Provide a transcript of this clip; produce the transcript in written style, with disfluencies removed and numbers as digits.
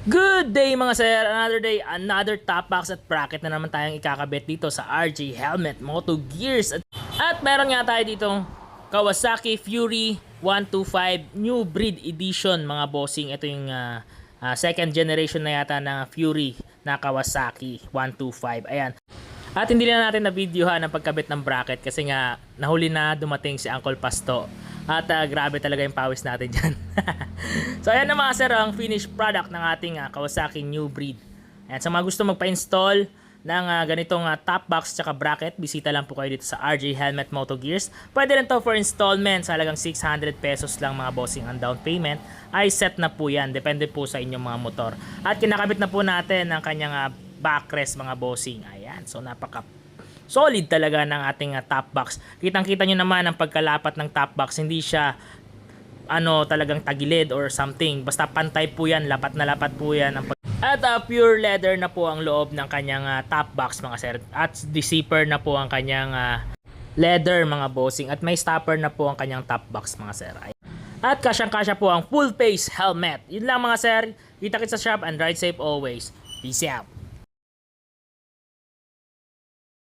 Good day mga sir! Another day, another top box at bracket na naman tayong ikakabit dito sa RJ Helmet Moto Gears. At meron nga tayo ditong Kawasaki Fury 125 New Breed Edition mga bossing. Ito yung second generation na yata ng Fury na Kawasaki 125. Ayan. At hindi na natin na-videohan ang pagkabit ng bracket kasi nga nahuli na dumating si Uncle Pasto. At grabe talaga yung pawis natin dyan. So ayan na mga sir, ang finished product ng ating Kawasaki New Breed. Ayan, sa mga gusto magpa-install ng ganitong top box tsaka bracket, bisita lang po kayo dito sa RJ Helmet Moto Gears. Pwede rin to for installment sa halagang 600 pesos lang mga bossing ang down payment. Ay set na po yan, depende po sa inyong mga motor. At kinakabit na po natin ang kanyang backrest mga bossing. Ayan, so napaka solid talaga ng ating top box. Kitang-kita nyo naman ang pagkalapat ng top box. Hindi siya talagang tagilid or something. Basta pantay po yan. Lapat na lapat po yan. At pure leather na po ang loob ng kanyang top box mga sir. At the zipper na po ang kanyang leather mga bossing. At may stopper na po ang kanyang top box mga sir. At kasyang-kasya po ang full face helmet. Yun lang mga sir. Kita-kits sa shop and ride safe always. Peace out.